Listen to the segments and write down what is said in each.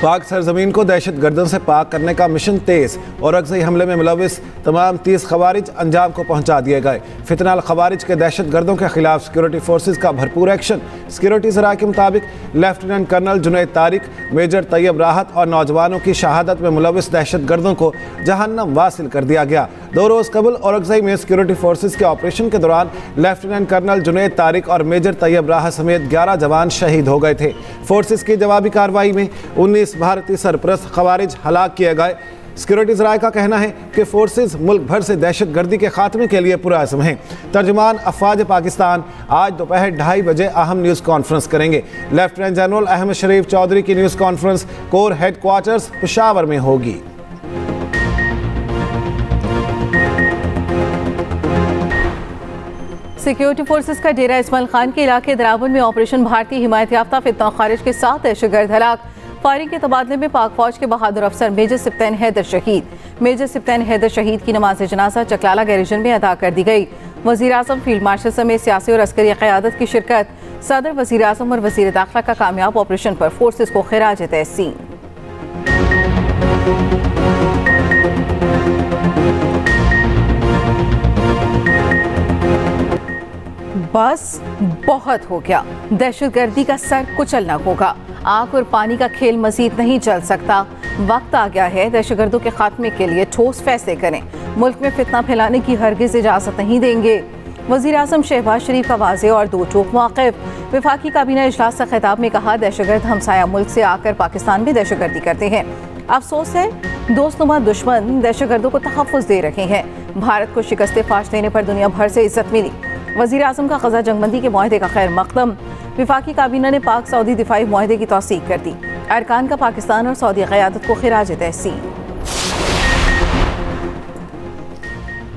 पाक सरजमीन को दहशत गर्दन से पाक करने का मिशन तेज और अक्सई हमले में मुलविस तमाम 30 खवारिज अंजाम को पहुंचा दिए गए। फितनाल खवारिज के दहशत गर्दों के खिलाफ सिक्योरिटी फोर्सेज का भरपूर एक्शन। सिक्योरिटी ज़राए के मुताबिक lieutenant colonel Junaid Tariq, major Tayyab Rahat और नौजवानों की शहादत में मुलविस दहशत गर्दों को जहन्नम वासिल कर दिया गया। 2 रोज़ कबल और अक्सई में सिक्योरिटी फोर्सेज के ऑपरेशन के दौरान लेफ्टिनेंट कर्नल जुनैद तारिक और मेजर तैयब राहत समेत 11 जवान शहीद हो गए थे। फोर्सेज की जवाबी कार्रवाई में 19 भारतीय सरपरस्त खवारिज हलाक किए गए। सिक्योरिटी ज़राए का कहना है कि फोर्सेज मुल्क भर से दहशत गर्दी के खात्मे के लिए पुरअज़्म हैं। तर्जुमान अफवाज पाकिस्तान आज दोपहर 2:30 बजे अहम न्यूज़ कॉन्फ्रेंस करेंगे। लेफ्टिनेंट जनरल अहमद शरीफ चौधरी की news conference core headquarters Peshawar में होगी। सिक्योरिटी फोर्सेस का डेरा इस्माइल खान के इलाके दरावन में ऑपरेशन भारतीय हिमायत याफ्ता फितना खारिज के 7 दहशतगर्द हलाक। फायरिंग के तबादले में पाक फौज के बहादुर अफसर मेजर सिप्तैन हैदर शहीद। मेजर सिप्तैन हैदर शहीद की नमाज जनाजा चकलाला गैरिजन में अदा कर दी गई। वज़ीर आज़म फील्ड मार्शल समेत सियासी और अस्करी क़यादत की शिरकत। सदर, वज़ीर आज़म और वज़ीर दाखिला का कामयाब ऑपरेशन पर फोर्सेस को खिराज तहसीन। बस बहुत हो गया, दहशतगर्दी का सर कुचलना होगा। आग और पानी का खेल मजीद नहीं चल सकता। वक्त आ गया है दहशतगर्दों के खात्मे के लिए ठोस फैसले करें। मुल्क में फितना फैलाने की हरगिज इजाजत नहीं देंगे। वज़ीर आज़म शहबाज शरीफ का वाज़े और दो टोक मौक़िफ़। वफाकी काबीना इजलास से खिताब में कहा, दहशतगर्द हमसाया मुल्क से आकर पाकिस्तान में दहशतगर्दी करते हैं। अफसोस है दोस्तनुमा दुश्मन दहशतगर्दों को तहफ़्फ़ुज़ दे रहे हैं। भारत को शिकस्त फाश देने पर दुनिया भर से इज्जत मिली। वज़ीर आज़म का ग़ज़ा जंगबंदी के मुआहदे का खैर मक़दम। वफाकी काबीना ने पाक सऊदी दिफाई मुआहदे की तौसीक़ कर दी। अरकान का पाकिस्तान और सऊदी क़यादत को खिराज तहसीन।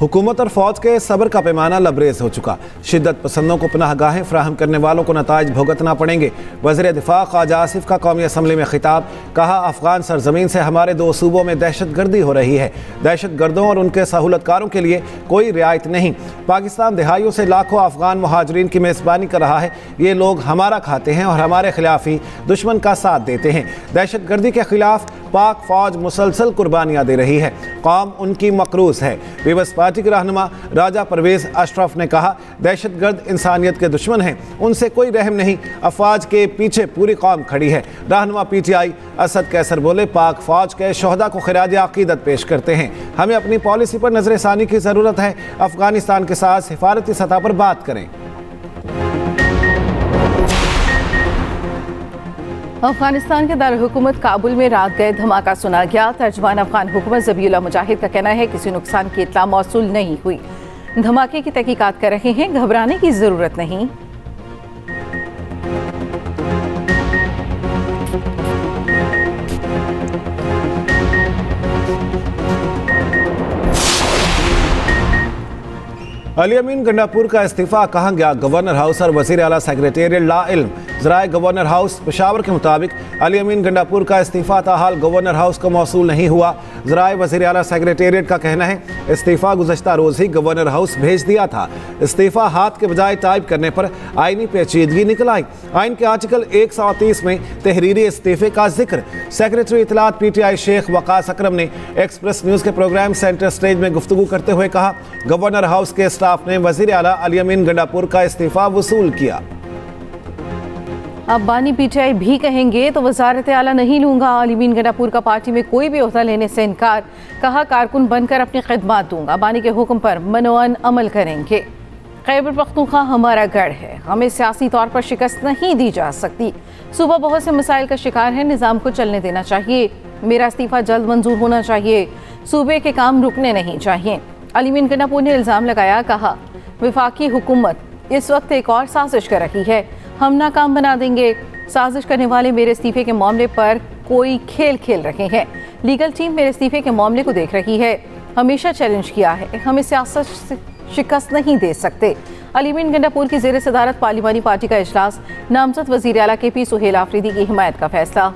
हुकूमत और फौज के सब्र का पैमाना लबरेज हो चुका। शिद्दत पसंदों को पनाहगाहें फ्राहम करने वालों को नताइज भुगतना पड़ेंगे। वज़ीर दिफा ख्वाजा आसिफ का कौमी असम्बली में खिताब। कहा, अफगान सरजमीन से हमारे 2 सूबों में दहशत गर्दी हो रही है। दहशत गर्दों और उनके सहूलतकारों के लिए कोई रियायत नहीं। पाकिस्तान दहाइयों से लाखों अफगान मुहाजिरीन की मेज़बानी कर रहा है। ये लोग हमारा खाते हैं और हमारे खिलाफ ही दुश्मन का साथ देते हैं। दहशत गर्दी के खिलाफ पाक फौज मुसलसल कुर्बानियाँ दे रही है। कौम उनकी मकरूज है। पीपल्स पार्टी के रहनुमा राजा परवेज अशरफ ने कहा, दहशतगर्द इंसानियत के दुश्मन हैं, उनसे कोई रहम नहीं। अफवाज के पीछे पूरी कौम खड़ी है। रहनुमा PTI असद कैसर बोले, पाक फौज के शोहदा को खिराज अकीदत पेश करते हैं। हमें अपनी पॉलिसी पर नजरसानी की ज़रूरत है। अफगानिस्तान के साथ हिफाजती सतह पर बात करें। अफगानिस्तान के दारुल-हुकूमत काबुल में रात गए धमाका सुना गया। तर्जुमान अफगान हुकूमत ज़बीउल्लाह मुजाहिद का कहना है, किसी नुकसान की इत्तला मौसूल नहीं हुई। धमाके की तहकीकात कर रहे हैं, घबराने की जरूरत नहीं। अली अमीन गंडापुर का इस्तीफा कहाँ गया? गवर्नर हाउस और वज़ीर आला सेक्रेटेरिएट ला इल्म। ज़राए गवर्नर हाउस पेशावर के मुताबिक अली अमीन गंडापुर का इस्तीफा ताहाल गवर्नर हाउस को मौसूल नहीं हुआ। ज़राए वज़ीर आला सेक्रेटेरिएट का कहना है, इस्तीफा गुज़श्ता रोज़ ही गवर्नर हाउस भेज दिया था। इस्तीफा हाथ के बजाय टाइप करने पर आईनी पेचीदगी निकल आई। आइन के आर्टिकल 130 में तहरीरी इस्तीफे का जिक्र। सेक्रेटरी इतलात PTI शेख वकास अकरम ने एक्सप्रेस न्यूज़ के प्रोग्राम सेंटर स्टेज में गुफ्तगू करते हुए कहा, गवर्नर हाउस के स्टाफ ने वज़ीर आला अली अमीन गंडापुर का इस्तीफा वसूल किया। अब बानी PTI भी कहेंगे तो वज़ारत आला नहीं लूंगा। अली अमीन गंडापुर का पार्टी में कोई भी ओहदा लेने से इनकार। कहा, कारकुन बनकर अपनी खिदमत दूंगा। बानी के हुक्म पर मनोअन अमल करेंगे। खैबर पख्तूनख्वा हमारा गढ़ है, हमें सियासी तौर पर शिकस्त नहीं दी जा सकती। सूबा बहुत से मसाइल का शिकार है, निज़ाम को चलने देना चाहिए। मेरा इस्तीफा जल्द मंजूर होना चाहिए। सूबे के काम रुकने नहीं चाहिए। अली अमीन गंडापुर ने इल्ज़ाम लगाया। कहा, वफाकी हुकूमत इस वक्त एक और साजिश कर रही है, हम नाकाम बना देंगे। साजिश करने वाले मेरे इस्तीफे के मामले पर कोई खेल खेल रहे हैं। लीगल टीम मेरे इस्तीफे के मामले को देख रही है। हमेशा चैलेंज किया है, हमें सियासत से शिकस्त नहीं दे सकते। अली अमीन गंडापुर की ज़ेर सदारत पार्लिमानी पार्टी का इजलास। नामजद वज़ीर आला KP सुहेल आफरीदी की हिमायत का फैसला।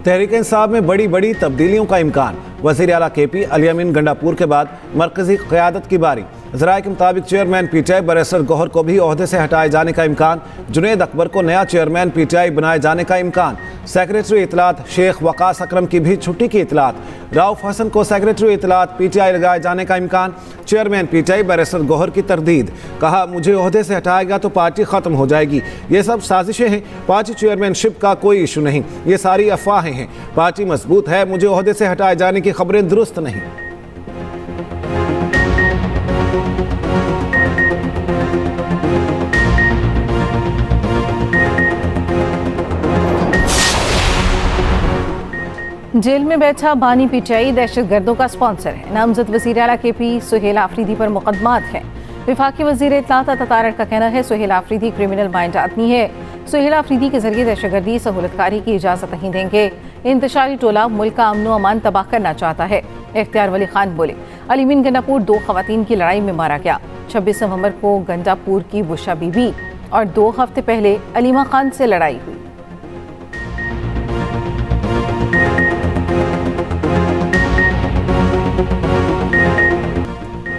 तहरीक इंसाफ में बड़ी बड़ी तब्दीलियों का इम्कान। वज़ीर आला KP अली अमीन गंडापुर के बाद मरकजी क़यादत की बारी। ज़राए के मुताबिक चेयरमैन PTI बैरिस्टर गौहर को भी ओहदे से हटाए जाने का इम्कान। जुनैद अकबर को नया चेयरमैन PTI बनाए जाने का इम्कान। सेक्रेटरी इतलात शेख वकास अकरम की भी छुट्टी की इतलात। राउफ हसन को सेक्रेटरी इतलात PTI लगाए जाने का इम्कान। चेयरमैन PTI बैरिस्टर गौहर की तरदीद। कहा, मुझे ओहदे से हटाएगा तो पार्टी ख़त्म हो जाएगी। ये सब साजिशें हैं, पार्टी चेयरमैनशिप का कोई इशू नहीं, ये सारी अफवाहें हैं। पार्टी मजबूत है, मुझे ओहदे से हटाए जाने की खबरें दुरुस्त नहीं। जेल में बैठा बानी PTI दहशतगर्दों का स्पॉन्सर है। नामजद वज़ीर आला KP सुहेल आफरीदी पर मुकदमात हैं। वफाकी वज़ीर इत्तलात अतातारक का कहना है सुहेल आफरीदी क्रिमिनल माइंड आदमी है। सुहेल आफरीदी के जरिए दहशतगर्दी सहूलतकारी की इजाज़त नहीं देंगे। इंतशारी टोला मुल्क का अमन व अमान तबाह करना चाहता है। इख्तियार वली खान बोले, अली अमीन गंडापुर 2 खवातीन की लड़ाई में मारा गया। 26 नवंबर को गंडापुर की बुशा बीबी और 2 हफ्ते पहले अलीमा खान से लड़ाई हुई।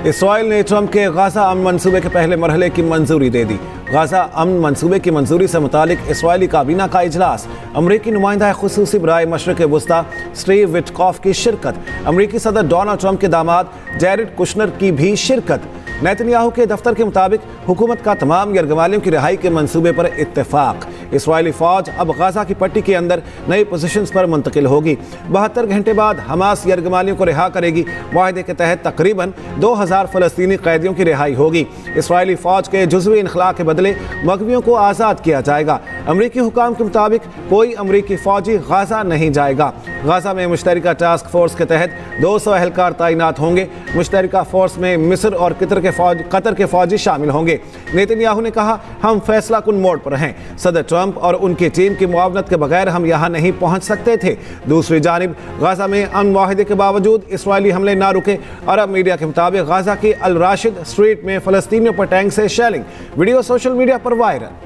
इसराइल ने ट्रंप के गाजा अमन मंसूबे के पहले मरहले की मंजूरी दे दी। गाजा अमन मंसूबे की मंजूरी से मुतालिक इसराइली काबीना का इजलास। अमरीकी नुमाइंदा खुसूसी बराए मशरिक़ वुस्ता स्टीव विटकॉफ की शिरकत। अमरीकी सदर डोनाल्ड ट्रंप के दामाद जैरेड कुशनर की भी शिरकत। नेतन्याहू के दफ्तर के मुताबिक हुकूमत का तमाम यरगमालियों की रिहाई के मंसूबे पर इत्तेफाक। इसराइली फौज अब गाजा की पट्टी के अंदर नई पोजीशंस पर मुंतकिल होगी। 72 घंटे बाद हमास यरगमालियों को रिहा करेगी। मुआहदे के तहत तकरीबन 2000 फ़लस्तीनी कैदियों की रिहाई होगी। इसराइली फौज के जुज़वी इनखला के बदले मगवियों को आज़ाद किया जाएगा। अमरीकी हुकाम के मुताबिक कोई अमरीकी फौजी गाजा नहीं जाएगा। गाजा में मुश्तरका टास्क फोर्स के तहत 200 एहलकार तैनात होंगे। मुश्तरका फोर्स में मिस्र और कतर के फौजी शामिल होंगे। नेतन्याहू ने कहा, हम फैसला कुन मोड़ पर हैं। सदर ट्रंप और उनकी टीम की मुआवनत के बगैर हम यहाँ नहीं पहुँच सकते थे। दूसरी जानिब गाजा में अमन मुआहदे के बावजूद इसराइली हमले ना रुके। अरब मीडिया के मुताबिक गाजा की अल राशिद स्ट्रीट में फ़लस्तीनियों पर टैंक से शेलिंग। वीडियो सोशल मीडिया पर वायरल।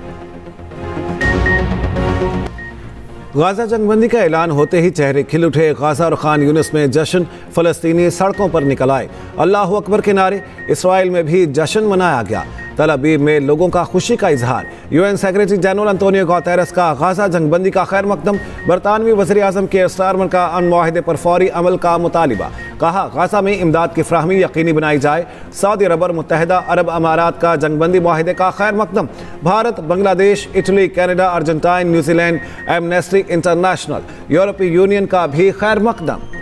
गाजा जंगबंदी का ऐलान होते ही चेहरे खिल उठे। गाजा और खान यूनिस में जश्न, फ़लस्तीनी सड़कों पर निकल आए। अल्लाहु अकबर के नारे। इसराइल में भी जश्न मनाया गया। तल अबीब में लोगों का खुशी का इजहार। UN secretary general Antonio Guterres का गाजा जंगबंदी का खैर मकदम। बरतानवी वज़ीर आज़म के स्टारमर का अमन मुआहदे पर फौरी अमल का मुतालिबा। कहा, गाजा में इमदाद की फ्राहमी यकीनी बनाई जाए। सऊदी अरब और मुत्तहिदा अरब अमारात का जंगबंदी मुआहदे का खैर मकदम। Bharat, Bangladesh, Italy, Canada, Argentine, New Zealand, Amnesty International, यूरोपीय यूनियन का भी खैर मकदम।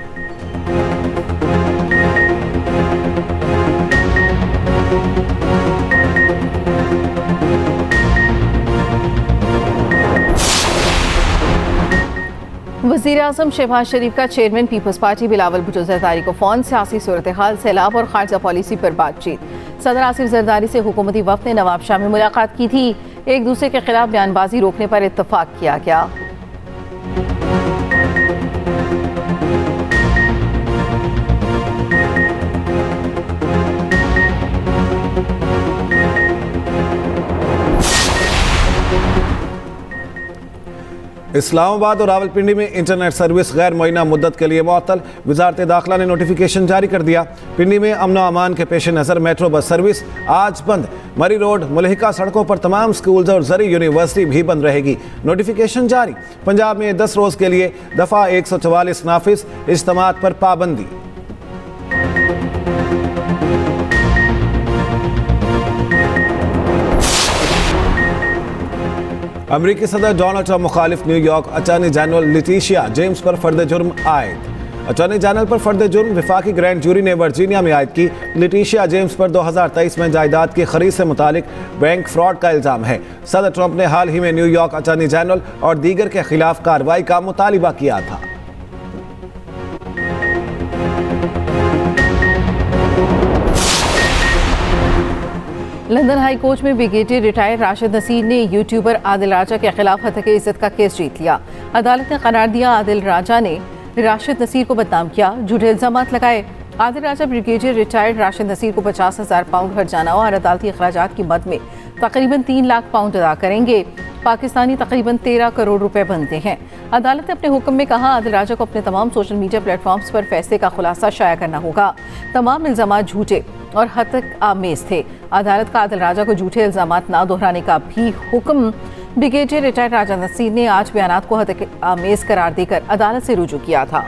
वज़ीर आज़म शहबाज शरीफ का chairman Peoples Party Bilawal Bhutto Zardari को फ़ोन। सियासी सूरत हाल, सैलाब और खारजा पॉलिसी पर बातचीत। सदर आसिफ ज़रदारी से हुकूमती वफ़द ने नवाब शाह में मुलाकात की थी। एक दूसरे के खिलाफ बयानबाजी रोकने पर इत्तफाक किया गया। इस्लामाबाद और रावलपिंडी में इंटरनेट सर्विस गैर मुअय्यना मुद्दत के लिए मुअत्तल। वज़ारत दाखिला ने नोटिफिकेशन जारी कर दिया। पिंडी में अमन व अमान के पेश नज़र मेट्रो बस सर्विस आज बंद। मरी रोड, मुलहिका सड़कों पर तमाम स्कूल्स और ज़री यूनिवर्सिटी भी बंद रहेगी। नोटिफिकेशन जारी। पंजाब में 10 रोज़ के लिए दफ़ा 144 नाफिज। इज्तिमात पर पाबंदी। अमरीकी सदर डोनाल्ड ट्रंप मुखालिफ New York attorney general Letitia James पर फर्द जुर्म आयद। अटॉर्नी जनरल पर फर्द जुर्म विफाकी ग्रैंड जूरी ने वर्जीनिया में आयद की। लेटिशिया जेम्स पर 2023 में जायदाद की खरीद से मुतालिक बैंक फ्रॉड का इल्ज़ाम है। सदर ट्रंप ने हाल ही में न्यूयॉर्क अटॉर्नी जनरल और दीगर के खिलाफ कार्रवाई का मुतालिबा किया था। लंदन हाई कोर्ट में ब्रिगेडियर रिटायर्ड राशिद नसीर ने यूट्यूबर आदिल राजा के खिलाफ हत्या की इज्जत का केस जीत लिया। अदालत ने करार दिया, आदिल राजा ने राशिद नसीर को बदनाम किया, झूठे इल्जामात लगाए। आदिल राजा ब्रिगेडियर रिटायर्ड राशिद नसीर को 50,000 पाउंड हर्जाना और अदालती अखराजात की मद में तकरीबन 3 लाख पाउंड अदा करेंगे। पाकिस्तानी तकरीबन 13 करोड़ रुपए बनते हैं। अदालत ने अपने हुक्म में कहा आदिल राजा को अपने तमाम सोशल मीडिया प्लेटफॉर्म्स पर फैसले का खुलासा शाया करना होगा। तमाम इल्जाम झूठे और हतक आमेज थे। अदालत का आदिल राजा को झूठे इल्जाम ना दोहराने का भी हुक्म ब्रिगेडियर रिटायर्ड राजा नसीर ने आज बयानात को हतक आमेज करार देकर अदालत से रुजू किया था।